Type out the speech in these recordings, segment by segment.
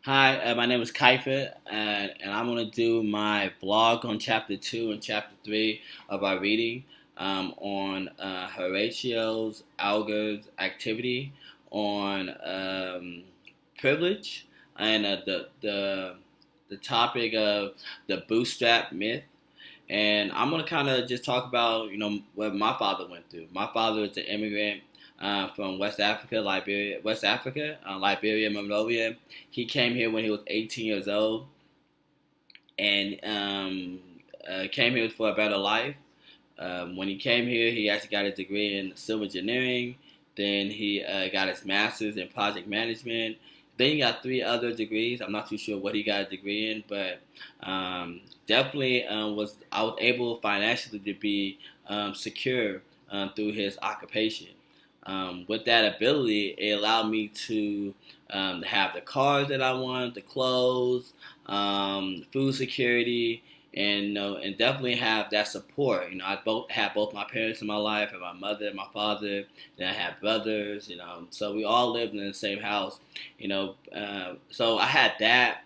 Hi, my name is Kaifa, and I'm going to do my vlog on chapter 2 and chapter 3 of our reading on Horatio's Alger's activity on privilege and the topic of the bootstrap myth. And I'm gonna kind of just talk about what my father went through. My father is an immigrant from Liberia, Monrovia. He came here when he was 18 years old, and came here for a better life. When he came here, he actually got a degree in civil engineering. Then he got his master's in project management. Then he got three other degrees. I'm not too sure what he got a degree in, but definitely I was able financially to be secure through his occupation. With that ability, it allowed me to have the cars that I wanted, the clothes, food security, and and definitely have that support. I both had both my parents in my life, and my mother and my father. Then I had brothers. So we all lived in the same house. So I had that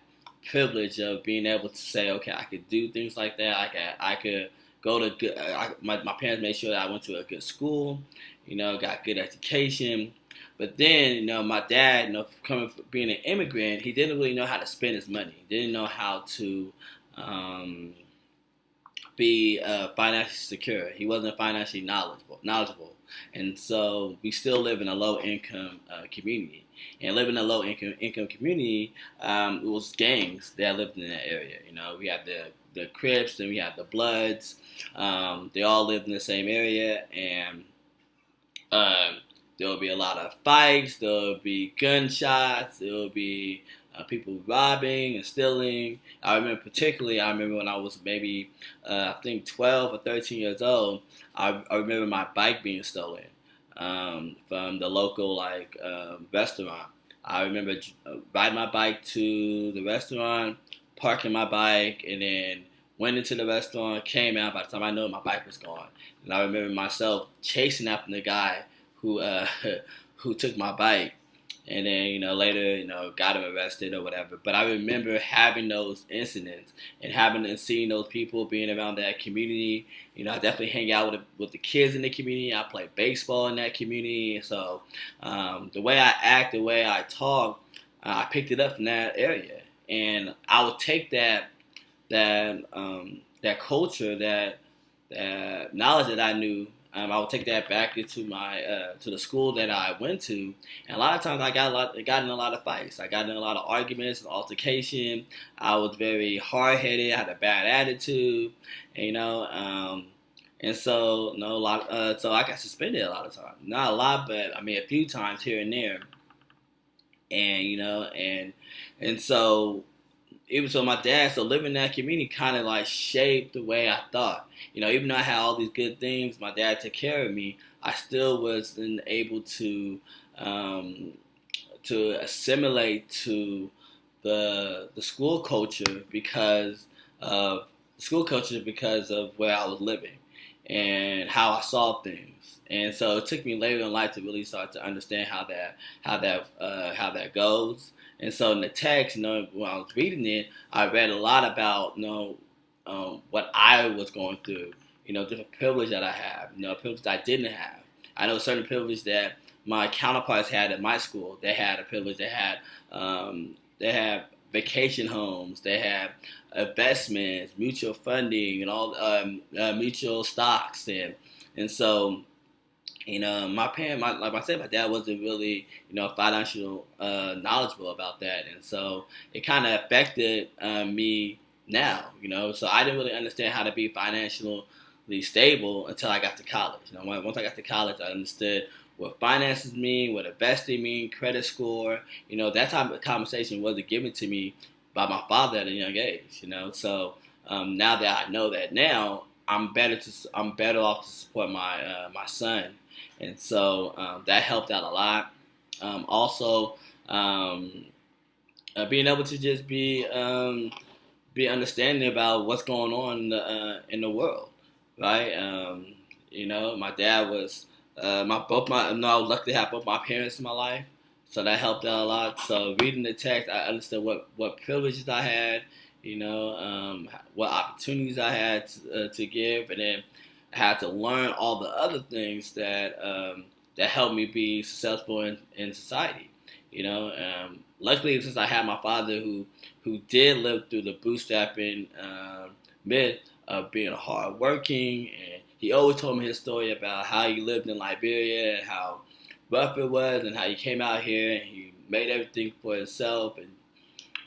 privilege of being able to say, okay, I could do things like that. I could go to good. My parents made sure that I went to a good school. Got good education. But then, my dad, coming from being an immigrant, he didn't really know how to spend his money. He didn't know how to um, be financially secure. He wasn't financially knowledgeable, and so we still live in a low income community. And living in a low income community, it was gangs that lived in that area. We had the Crips and we had the Bloods. They all lived in the same area, and um, there will be a lot of fights. There will be gunshots. There will be people robbing and stealing. I remember when I was maybe, I think 12 or 13 years old. I remember my bike being stolen from the local restaurant. I remember riding my bike to the restaurant, parking my bike, and then went into the restaurant, came out. By the time I knew it, my bike was gone. And I remember myself chasing after the guy who who took my bike, and then later got him arrested or whatever. But I remember having those incidents and having and seeing those people being around that community. I definitely hang out with the kids in the community. I play baseball in that community. So the way I act, the way I talk, I picked it up from that area, and I would take that culture, that knowledge that I knew. I would take that back into my to the school that I went to, and a lot of times I got in a lot of fights. I got in a lot of arguments and altercation. I was very hard headed. I had a bad attitude, and so a lot. So I got suspended a lot of times. Not a lot, but I mean a few times here and there, and and so even so, my dad, so living in that community kind of like shaped the way I thought. Even though I had all these good things, my dad took care of me. I still wasn't able um, to assimilate to the school culture because of where I was living and how I saw things. And so it took me later in life to really start to understand how that goes. And so in the text, when I was reading it, I read a lot about what I was going through, different privilege that I have, privilege I didn't have. I know certain privilege that my counterparts had at my school. They had a privilege. They had vacation homes. They had investments, mutual funding, and all mutual stocks, and so my parent, like I said, my dad wasn't really, financial knowledgeable about that, and so it kind of affected me now, So I didn't really understand how to be financially stable until I got to college. Once I got to college, I understood what finances mean, what investing mean, credit score. That type of conversation wasn't given to me by my father at a young age. So now that I know that now, I'm better off to support my son, and so that helped out a lot. Also, um, being able to just be understanding about what's going on in the world, right? My dad was my both my no, I was lucky to have both my parents in my life. So that helped out a lot. So reading the text, I understood what privileges I had, what opportunities I had to give, and then I had to learn all the other things that helped me be successful in society. Luckily, since I had my father who did live through the bootstrapping myth of being hardworking, and he always told me his story about how he lived in Liberia and how rough it was, and how he came out here and he made everything for himself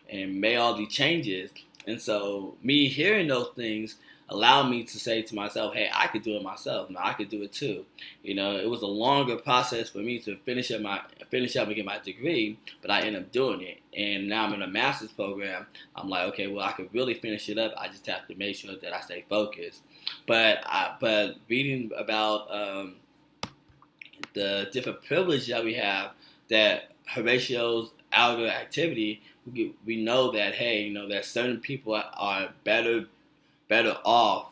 and made all these changes. And so me hearing those things allowed me to say to myself, hey, I could do it myself. No, I could do it too. It was a longer process for me to finish up and get my degree, but I ended up doing it. And now I'm in a master's program. I'm like, okay, well, I could really finish it up. I just have to make sure that I stay focused. But reading about the different privilege that we have, that Horatio's outer activity, we know that, hey, that certain people are better off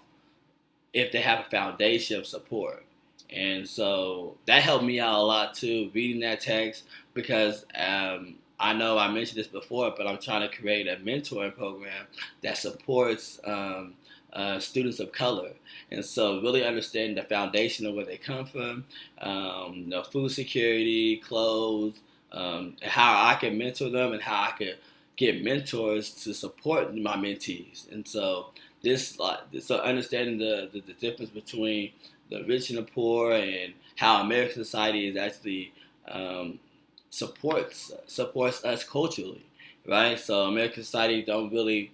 if they have a foundation of support. And so that helped me out a lot too, reading that text, because I know I mentioned this before, but I'm trying to create a mentoring program that supports students of color. And so really understanding the foundation of where they come from, food security, clothes, and how I can mentor them, and how I can get mentors to support my mentees. And so so understanding the difference between the rich and the poor, and how American society is actually supports us culturally, right? So American society don't really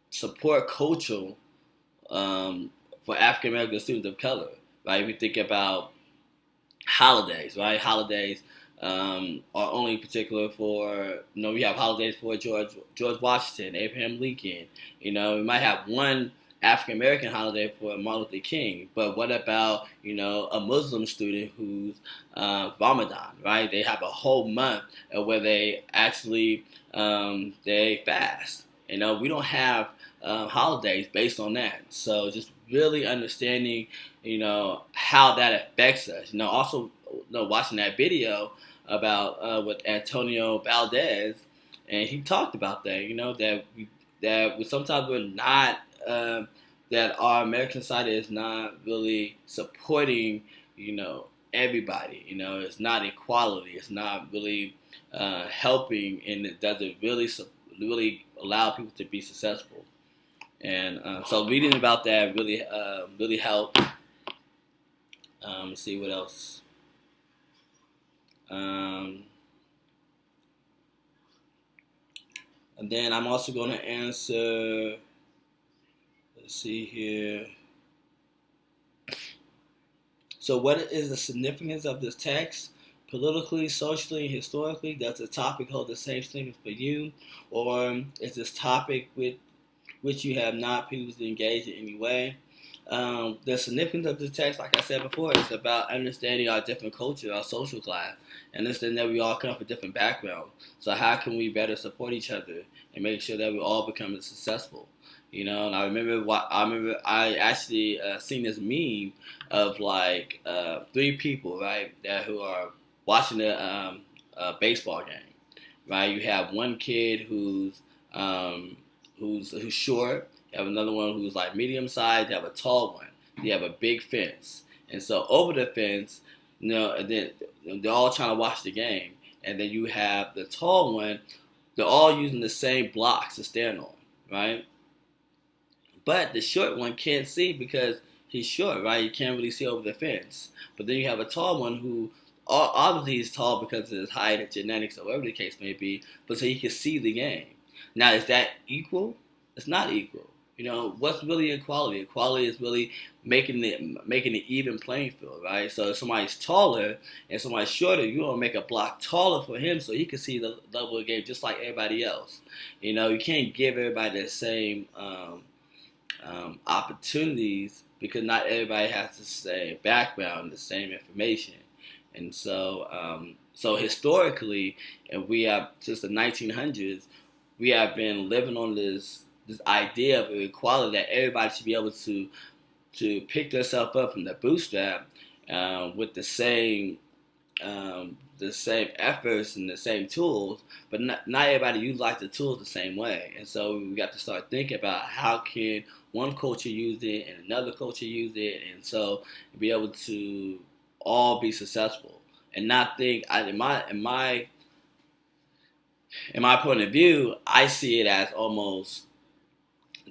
support culture for African American students of color, right? We think about holidays, right? Holidays are only particular for, we have holidays for George Washington, Abraham Lincoln. We might have one African American holiday for Martin Luther King, but what about a Muslim student who's Ramadan, right? They have a whole month where they actually they fast. We don't have holidays based on that. So just really understanding, how that affects us. Also, watching that video about with Antonio Valdez, and he talked about that. That we sometimes we're not that our American society is not really supporting, everybody. It's not equality. It's not really helping, and it doesn't really allow people to be successful. And so reading about that really helped. Let's see what else. And then I'm also going to answer. Let's see here. So, what is the significance of this text? Politically, socially, and historically, does the topic hold the same significance for you, or is this topic with which you have not previously engaged in any way? The significance of the text, like I said before, is about understanding our different culture, our social class, and understanding that we all come from different backgrounds. So how can we better support each other and make sure that we all become successful? And I actually seen this meme of like three people, right, who are watching a baseball game, right? You have one kid who's short. You have another one who's like medium sized. You have a tall one. You have a big fence, and so over the fence, and then they're all trying to watch the game. And then you have the tall one. They're all using the same blocks to stand on, right? But the short one can't see because he's short, right? He can't really see over the fence. But then you have a tall one who obviously is tall because of his height and genetics or whatever the case may be, but so he can see the game. Now, is that equal? It's not equal. What's really equality? Equality is really making it even playing field, right? So if somebody's taller and somebody's shorter, you want to make a block taller for him so he can see the level of the game just like everybody else. You can't give everybody the same opportunities because not everybody has the same background, the same information. And so historically, and we have since the 1900s, we have been living on this idea of equality, that everybody should be able to pick themselves up from the bootstrap with the same the same efforts and the same tools, but not everybody utilize the tools the same way. And so we got to start thinking about how can one culture use it and another culture use it, and so be able to all be successful and not think. In my point of view, I see it as almost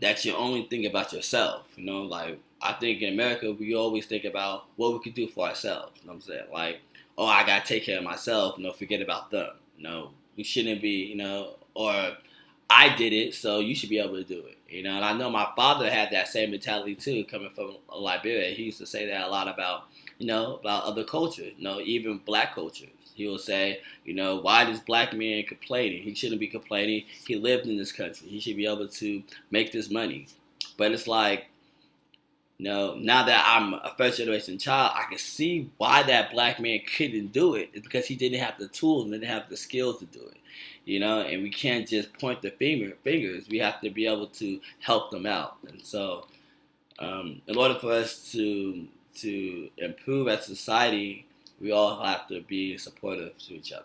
that you only think about yourself. Like I think in America we always think about what we could do for ourselves. You know what I'm saying? Like, oh, I gotta take care of myself. Forget about them. We shouldn't be. Or I did it, so you should be able to do it. And I know my father had that same mentality too, coming from Liberia. He used to say that a lot about about other cultures. Even black cultures. He will say, why this black man complaining? He shouldn't be complaining. He lived in this country. He should be able to make this money. But it's like, now that I'm a first generation child, I can see why that black man couldn't do it. It's because he didn't have the tools and didn't have the skills to do it. And we can't just point the fingers. We have to be able to help them out. And so, in order for us to improve as a society, we all have to be supportive to each other.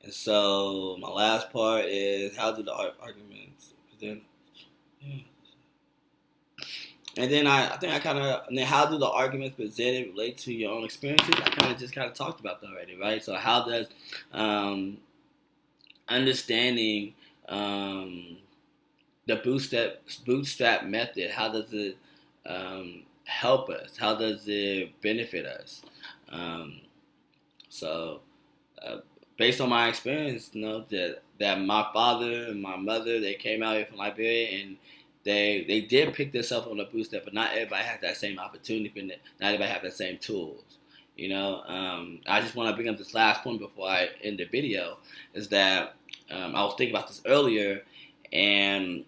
And so my last part is how do the arguments present? Yeah. And then I think I kind of, and then how do the arguments presented relate to your own experiences? I kind of talked about that already, right? So how does understanding the bootstrap method, how does it help us? How does it benefit us? Um, so, based on my experience, that my father and my mother, they came out here from Liberia, and they did pick this up on the bootstrap, but not everybody had that same opportunity. Not everybody had the same tools. I just want to bring up this last point before I end the video, is that I was thinking about this earlier, and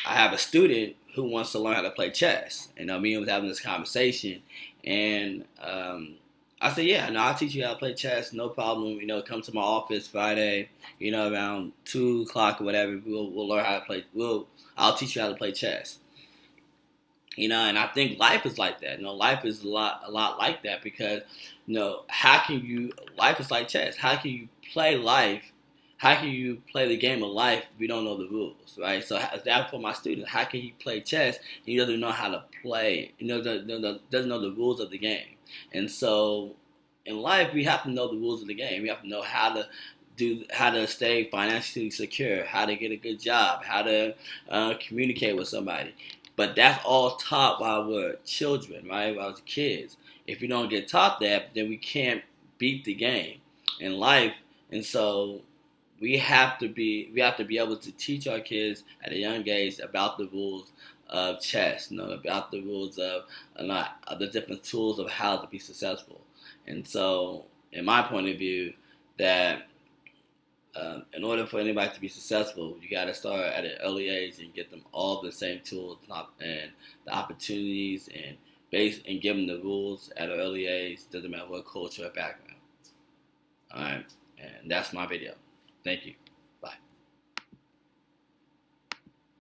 I have a student who wants to learn how to play chess. And me and was having this conversation, and I said, yeah, no, I'll teach you how to play chess, no problem. Come to my office Friday, around 2 o'clock or whatever. We'll learn how to play. I'll teach you how to play chess. And I think life is like that. Life is a lot like that because, how can you? Life is like chess. How can you play life? How can you play the game of life if you don't know the rules, right? So that for my students, how can he play chess and he doesn't know how to play? Doesn't know the rules of the game. And so in life, we have to know the rules of the game. We have to know how to stay financially secure, how to get a good job, how to communicate with somebody. But that's all taught while we're children, right? While we're kids. If we don't get taught that, then we can't beat the game in life. And so we have to be able to teach our kids at a young age about the rules of chess, about the rules of the different tools of how to be successful. And so, in my point of view, that in order for anybody to be successful, you got to start at an early age and get them all the same tools and the opportunities and give them the rules at an early age. Doesn't matter what culture or background. All right, and that's my video. Thank you.